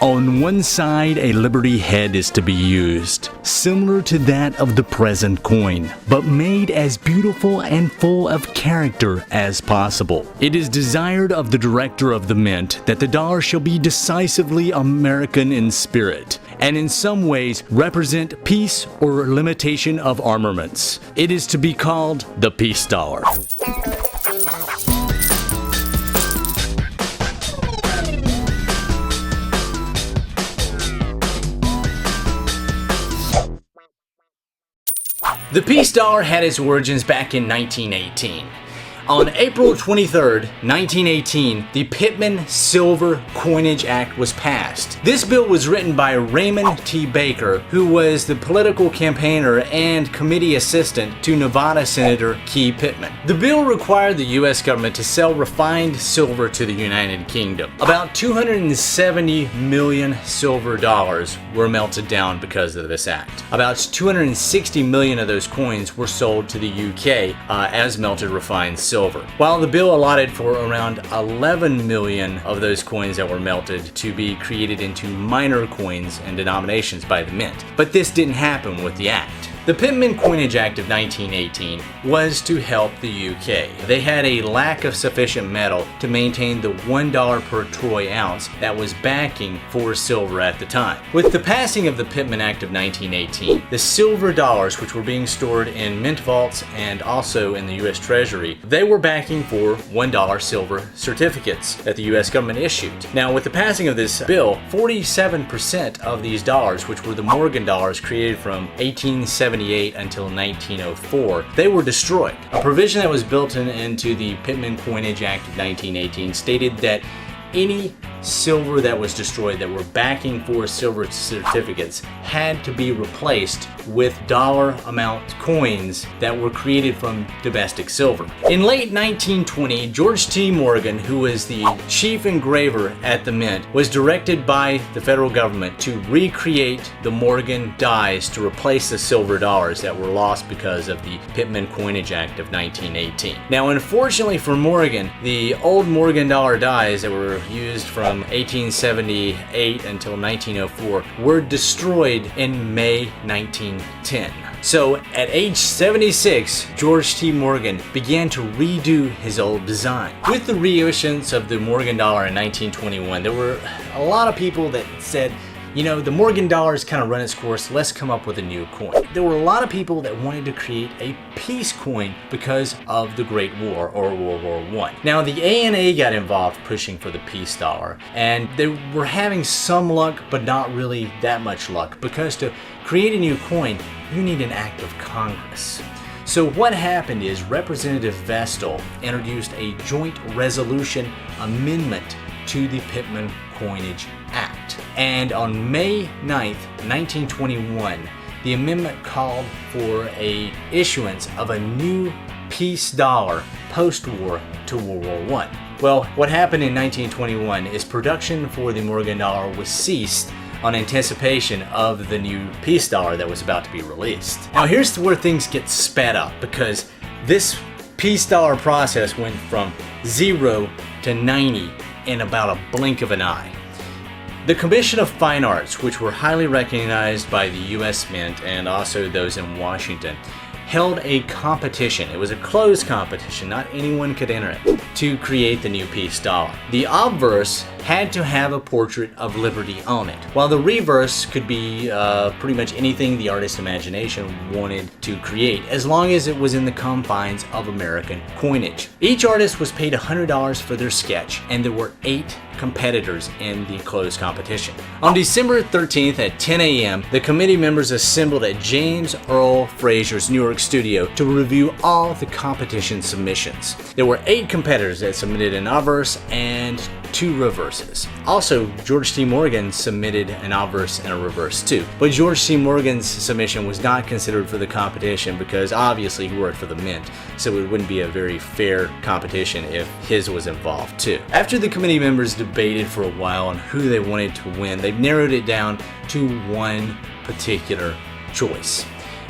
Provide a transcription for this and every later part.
On one side, a Liberty head is to be used, similar to that of the present coin, but made as beautiful and full of character as possible. It is desired of the director of the mint that the dollar shall be decisively American in spirit, and in some ways represent peace or limitation of armaments. It is to be called the peace dollar. The peace dollar had its origins back in 1918. On April 23, 1918, the Pittman Silver Coinage Act was passed. This bill was written by Raymond T. Baker, who was the political campaigner and committee assistant to Nevada Senator Key Pittman. The bill required the U.S. government to sell refined silver to the United Kingdom. About 270 million silver dollars were melted down because of this act. About 260 million of those coins were sold to the UK as melted refined silver. While the bill allotted for around 11 million of those coins that were melted to be created into minor coins and denominations by the mint. But this didn't happen with the act. The Pittman Coinage Act of 1918 was to help the UK. They had a lack of sufficient metal to maintain the $1 per troy ounce that was backing for silver at the time. With the passing of the Pittman Act of 1918, the silver dollars, which were being stored in mint vaults and also in the US Treasury, they were backing for $1 silver certificates that the US government issued. Now, with the passing of this bill, 47% of these dollars, which were the Morgan dollars created from 1878 until 1904, they were destroyed. A provision that was built into the Pittman Coinage Act of 1918 stated that any silver that was destroyed that were backing for silver certificates had to be replaced with dollar amount coins that were created from domestic silver. In late 1920, George T. Morgan, who was the chief engraver at the mint, was directed by the federal government to recreate the Morgan dies to replace the silver dollars that were lost because of the Pittman Coinage Act of 1918. Now, unfortunately for Morgan, the old Morgan dollar dies that were used from 1878 until 1904 were destroyed in May 1910. So at age 76, George T. Morgan began to redo his old design. With the reissuance of the Morgan dollar in 1921, there were a lot of people that said, you know, the Morgan dollar's kind of run its course, let's come up with a new coin. There were a lot of people that wanted to create a peace coin because of the Great War, or World War I. Now, the ANA got involved pushing for the peace dollar, and they were having some luck, but not really that much luck, because to create a new coin, you need an act of Congress. So what happened is Representative Vestal introduced a joint resolution amendment to the Pittman Coinage Act. And on May 9th, 1921, the amendment called for a issuance of a new peace dollar post-war to World War I. Well, what happened in 1921 is production for the Morgan dollar was ceased on anticipation of the new peace dollar that was about to be released. Now here's where things get sped up, because this peace dollar process went from 0 to 90 in about a blink of an eye. The Commission of Fine Arts, which were highly recognized by the U.S. Mint and also those in Washington, held a competition. It was a closed competition, not anyone could enter it, to create the new peace dollar. The obverse had to have a portrait of Liberty on it, while the reverse could be pretty much anything the artist's imagination wanted to create, as long as it was in the confines of American coinage. Each artist was paid $100 for their sketch, and there were 8 competitors in the closed competition. On December 13th at 10 a.m., the committee members assembled at James Earl Frazier's New York studio to review all the competition submissions. There were 8 competitors that submitted an obverse and 2 reverses. Also, George T. Morgan submitted an obverse and a reverse too. But George T. Morgan's submission was not considered for the competition because obviously he worked for the mint, so it wouldn't be a very fair competition if his was involved too. After the committee members debated for a while on who they wanted to win, they narrowed it down to one particular choice.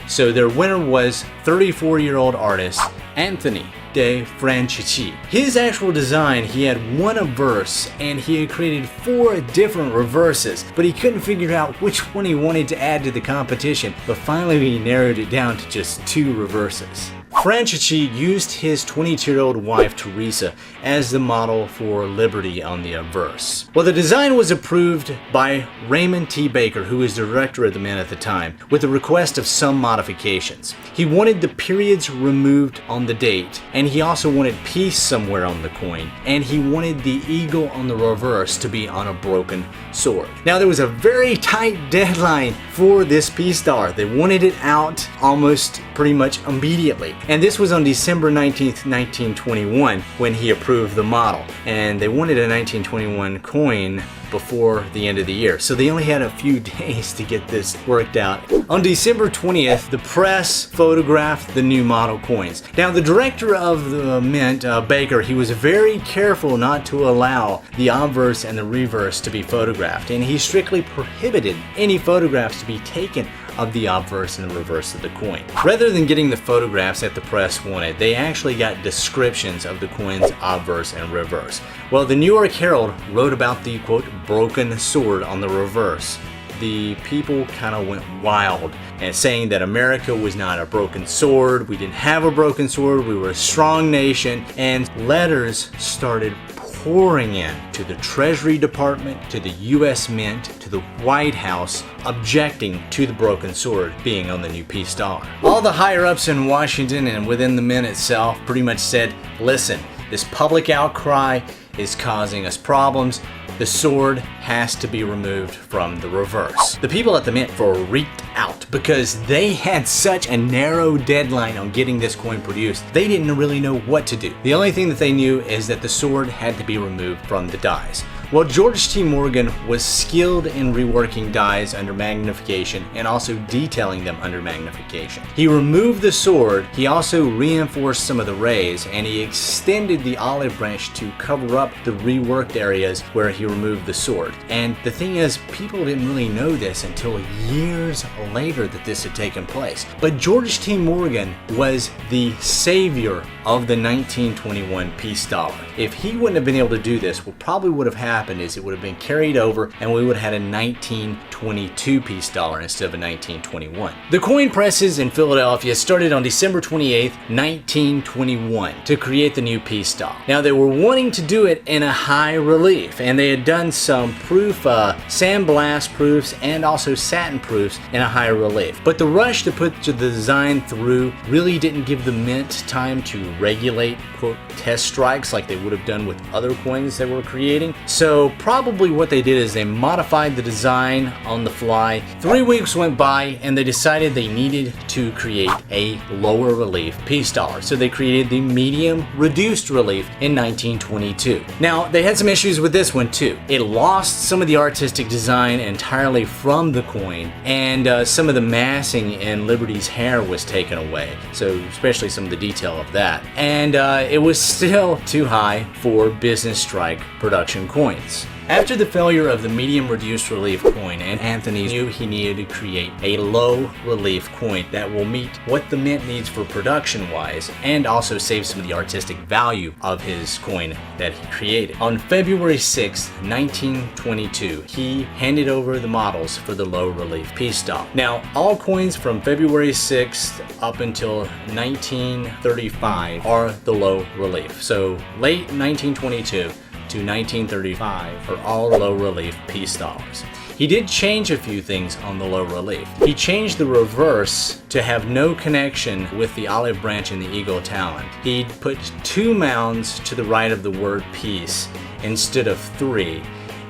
So their winner was 34-year-old artist Anthony de Franchichi. His actual design, he had one obverse and he had created 4 different reverses, but he couldn't figure out which one he wanted to add to the competition, but finally he narrowed it down to just 2 reverses. Franchichi used his 22-year-old wife Teresa as the model for Liberty on the obverse. Well, the design was approved by Raymond T. Baker, who was the director of the Mint at the time, with a request of some modifications. He wanted the periods removed on the date, and he also wanted peace somewhere on the coin, and he wanted the eagle on the reverse to be on a broken sword. Now, there was a very tight deadline for this peace dollar. They wanted it out almost pretty much immediately. And this was on December 19th, 1921 when he approved the model. And they wanted a 1921 coin before the end of the year. So they only had a few days to get this worked out. On December 20th, the press photographed the new model coins. Now, the director of the Mint, Baker, he was very careful not to allow the obverse and the reverse to be photographed, and he strictly prohibited any photographs to be taken of the obverse and the reverse of the coin. Rather than getting the photographs that the press wanted, they actually got descriptions of the coin's obverse and reverse. Well, the New York Herald wrote about the, quote, broken sword on the reverse. The people kind of went wild and saying that America was not a broken sword, we didn't have a broken sword, we were a strong nation, and letters started pouring in to the Treasury Department, to the U.S. Mint, to the White House, objecting to the broken sword being on the new peace dollar. All the higher-ups in Washington and within the Mint itself pretty much said, listen, this public outcry is causing us problems. The sword has to be removed from the reverse. The people at the Mint freaked out because they had such a narrow deadline on getting this coin produced. They didn't really know what to do. The only thing that they knew is that the sword had to be removed from the dies. Well, George T. Morgan was skilled in reworking dies under magnification and also detailing them under magnification. He removed the sword, he also reinforced some of the rays, and he extended the olive branch to cover up the reworked areas where he removed the sword. And the thing is, people didn't really know this until years later that this had taken place. But George T. Morgan was the savior of the 1921 peace dollar. If he wouldn't have been able to do this, what probably would have happened is it would have been carried over and we would have had a 1922 peace dollar instead of a 1921. The coin presses in Philadelphia started on December 28th, 1921 to create the new peace dollar. Now, they were wanting to do it in a high relief, and they had done some proof, sandblast proofs and also satin proofs in a high relief. But the rush to put the design through really didn't give the Mint time to regulate, quote, test strikes like they would have done with other coins they were creating. So probably what they did is they modified the design on the fly. 3 weeks went by and they decided they needed to create a lower relief peace dollar. So they created the medium reduced relief in 1922. Now, they had some issues with this one too. It lost some of the artistic design entirely from the coin, and some of the massing in Liberty's hair was taken away. So especially some of the detail of that. And it was still too high for business strike production coins. After the failure of the medium reduced relief coin, and Anthony knew he needed to create a low relief coin that will meet what the Mint needs for production wise and also save some of the artistic value of his coin that he created. On February 6, 1922, he handed over the models for the low relief peace dollar. Now, all coins from February 6th up until 1935 are the low relief. So late 1922 to 1935 are all low relief peace dollars. He did change a few things on the low relief. He changed the reverse to have no connection with the olive branch and the eagle talon. He put 2 mounds to the right of the word peace instead of 3,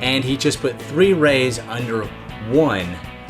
and he just put 3 rays under 1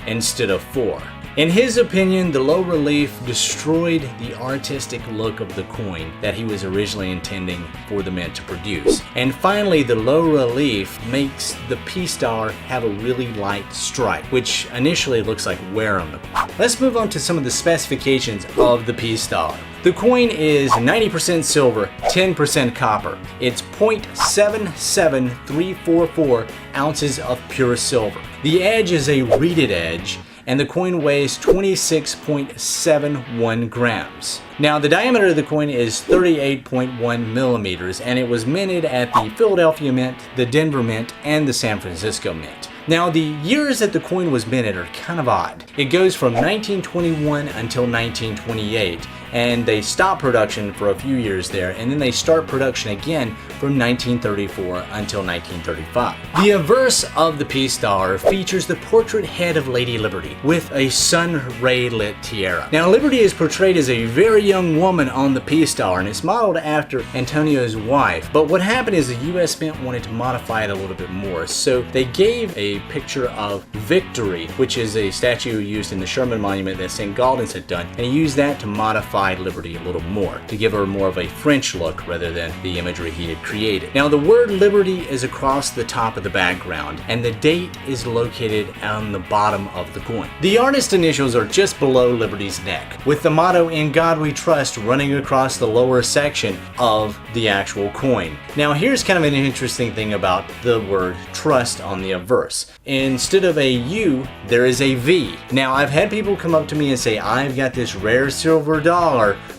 instead of 4. In his opinion, the low relief destroyed the artistic look of the coin that he was originally intending for the Mint to produce. And finally, the low relief makes the peace dollar have a really light strike, which initially looks like wear on the coin. Let's move on to some of the specifications of the peace dollar. The coin is 90% silver, 10% copper. It's 0.77344 ounces of pure silver. The edge is a reeded edge, and the coin weighs 26.71 grams. Now, the diameter of the coin is 38.1 millimeters, and it was minted at the Philadelphia Mint, the Denver Mint, and the San Francisco Mint. Now, the years that the coin was minted are kind of odd. It goes from 1921 until 1928, and they stop production for a few years there, and then they start production again from 1934 until 1935. The obverse of the piece dollar features the portrait head of Lady Liberty with a sun-ray lit tiara. Now, Liberty is portrayed as a very young woman on the piece dollar, and it's modeled after Antonio's wife. But what happened is the US Mint wanted to modify it a little bit more, so they gave a picture of Victory, which is a statue used in the Sherman Monument that St. Gaudens had done, and he used that to modify Liberty a little more, to give her more of a French look rather than the imagery he had created. Now, the word Liberty is across the top of the background, and the date is located on the bottom of the coin. The artist's initials are just below Liberty's neck, with the motto "In God We Trust" running across the lower section of the actual coin. Now, here's kind of an interesting thing about the word trust on the obverse. Instead of a U, there is a V. Now, I've had people come up to me and say, "I've got this rare silver dollar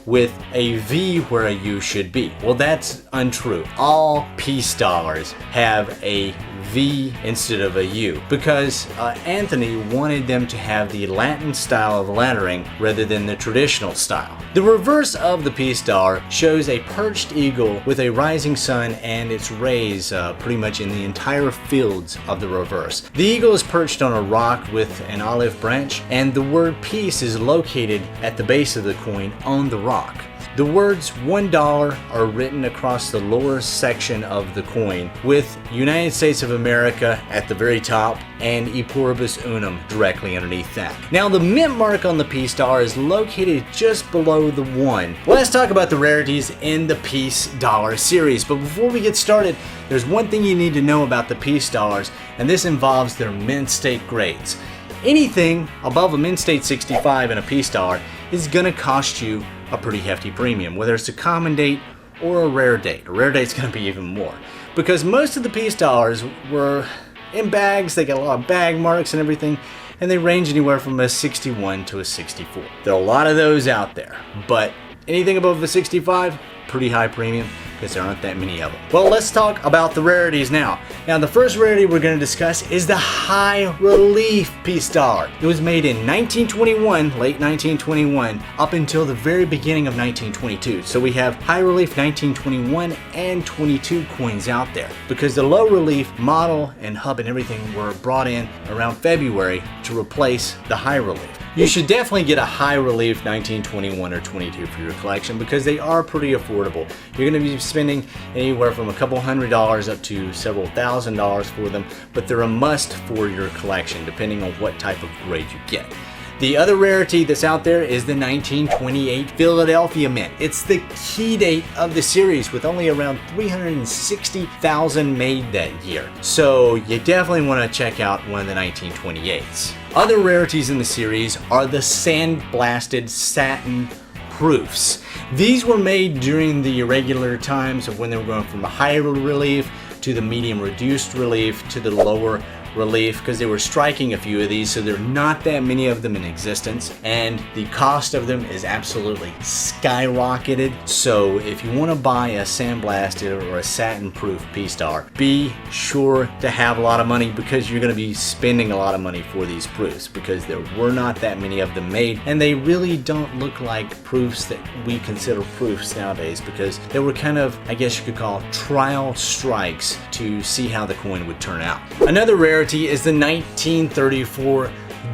with a V where a U should be." Well, that's untrue. All piece dollars have a V instead of a U because Anthony wanted them to have the Latin style of lettering rather than the traditional style. The reverse of the piece dollar shows a perched eagle with a rising sun and its rays pretty much in the entire fields of the reverse. The eagle is perched on a rock with an olive branch, and the word peace is located at the base of the coin on the rock. The words $1 are written across the lower section of the coin with United States of America at the very top and E Pluribus Unum directly underneath that. Now, the mint mark on the piece dollar is located just below the 1. Well, let's talk about the rarities in the piece dollar series. But before we get started, there's one thing you need to know about the piece dollars, and this involves their mint state grades. Anything above a mint state 65 in a piece dollar is going to cost you a pretty hefty premium, whether it's a common date or a rare date. A rare date's going to be even more, because most of the piece dollars were in bags. They got a lot of bag marks and everything, and they range anywhere from a 61 to a 64. There are a lot of those out there, but anything above the 65, pretty high premium, because there aren't that many of them. Well, let's talk about the rarities now. Now, the first rarity we're going to discuss is the high relief piece dollar. It was made in 1921, late 1921, up until the very beginning of 1922. So we have high relief 1921 and 22 coins out there, because the low relief model and hub and everything were brought in around February to replace the high relief. You should definitely get a high relief 1921 or 22 for your collection, because they are pretty affordable. You're going to be spending anywhere from a couple $100s up to several $1,000s for them, but they're a must for your collection depending on what type of grade you get. The other rarity that's out there is the 1928 Philadelphia Mint. It's the key date of the series, with only around 360,000 made that year. So you definitely want to check out one of the 1928s. Other rarities in the series are the sandblasted satin proofs. These were made during the irregular times of when they were going from a high relief to the medium reduced relief to the lower relief, because they were striking a few of these, so there are not that many of them in existence, and the cost of them is absolutely skyrocketed. So if you want to buy a sandblasted or a satin proof piece dollar, be sure to have a lot of money, because you're going to be spending a lot of money for these proofs, because there were not that many of them made, and they really don't look like proofs that we consider proofs nowadays, because they were kind of, I guess you could call, trial strikes to see how the coin would turn out. Another rarity is the 1934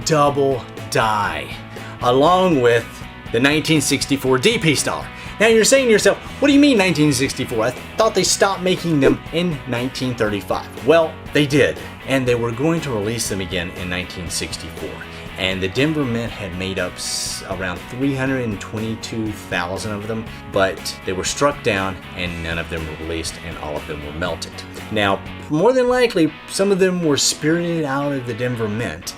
double die, along with the 1964 D piece dollar. Now you're saying to yourself, what do you mean 1964? I thought they stopped making them in 1935. Well, they did, and they were going to release them again in 1964. And the Denver Mint had made up around 322,000 of them, but they were struck down and none of them were released, and all of them were melted. Now, more than likely, some of them were spirited out of the Denver Mint.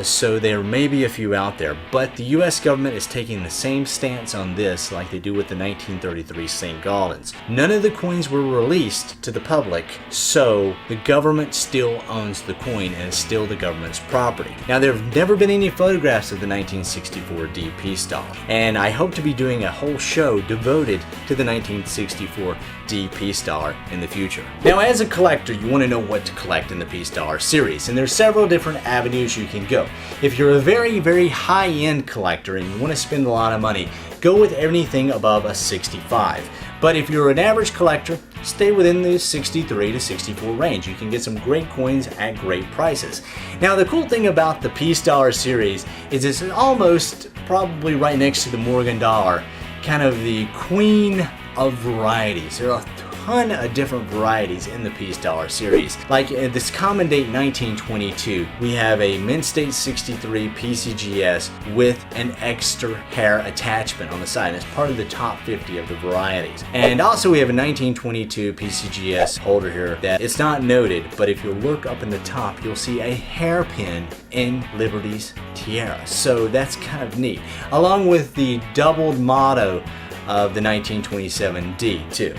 So there may be a few out there, but the US government is taking the same stance on this like they do with the 1933 St. Gaudens. None of the coins were released to the public, so the government still owns the coin and is still the government's property. Now, there have never been any photographs of the 1964 D peace dollar, and I hope to be doing a whole show devoted to the 1964 D peace dollar in the future. Now, as a collector, you want to know what to collect in the peace dollar series, and there's several different avenues you can go. If you're a very, very high-end collector and you want to spend a lot of money, go with anything above a 65. But if you're an average collector, stay within the 63 to 64 range. You can get some great coins at great prices. Now, the cool thing about the peace dollar series is it's almost probably right next to the Morgan dollar, kind of the queen of varieties. There are a ton of different varieties in the peace dollar series. Like this common date 1922, we have a mint state 63 PCGS with an extra hair attachment on the side. It's part of the top 50 of the varieties. And also we have a 1922 PCGS holder here that it's not noted, but if you look up in the top, you'll see a hairpin in Liberty's tiara. So that's kind of neat. Along with the doubled motto of the 1927 D too.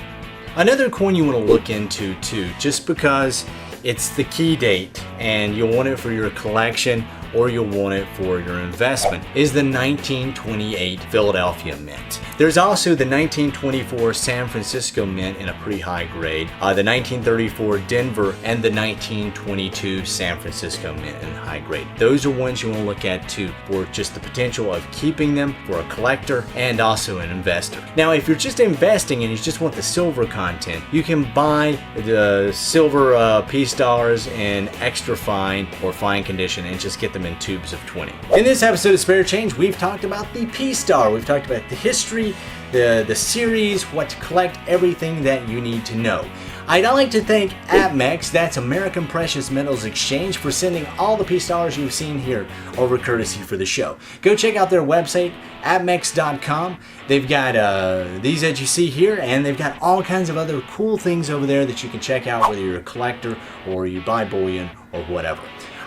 Another coin you want to look into too, just because it's the key date and you'll want it for your collection or you'll want it for your investment, is the 1928 Philadelphia Mint. There's also the 1924 San Francisco Mint in a pretty high grade, the 1934 Denver, and the 1922 San Francisco Mint in high grade. Those are ones you want to look at too for just the potential of keeping them for a collector and also an investor. Now, if you're just investing and you just want the silver content, you can buy the silver peace dollars in extra fine or fine condition and just get them in tubes of 20. In this episode of Spare Change, we've talked about the peace dollar. We've talked about the history, the series, what to collect, everything that you need to know. I'd like to thank APMEX, that's American Precious Metals Exchange, for sending all the peace dollars you've seen here over courtesy for the show. Go check out their website, APMEX.com. They've got these that you see here, and they've got all kinds of other cool things over there that you can check out, whether you're a collector or you buy bullion or whatever.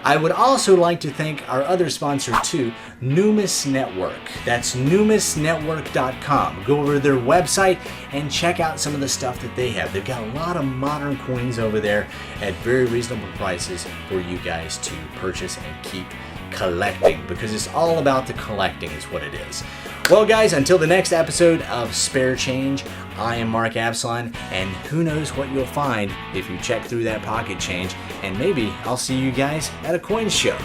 I would also like to thank our other sponsor too, Numis-Network. That's Numis-Network.com. Go over to their website and check out some of the stuff that they have. They've got a lot of modern coins over there at very reasonable prices for you guys to purchase and keep collecting, because it's all about the collecting is what it is. Well guys, until the next episode of Spare Change, I am Mark Absalon, and who knows what you'll find if you check through that pocket change, and maybe I'll see you guys at a coin show.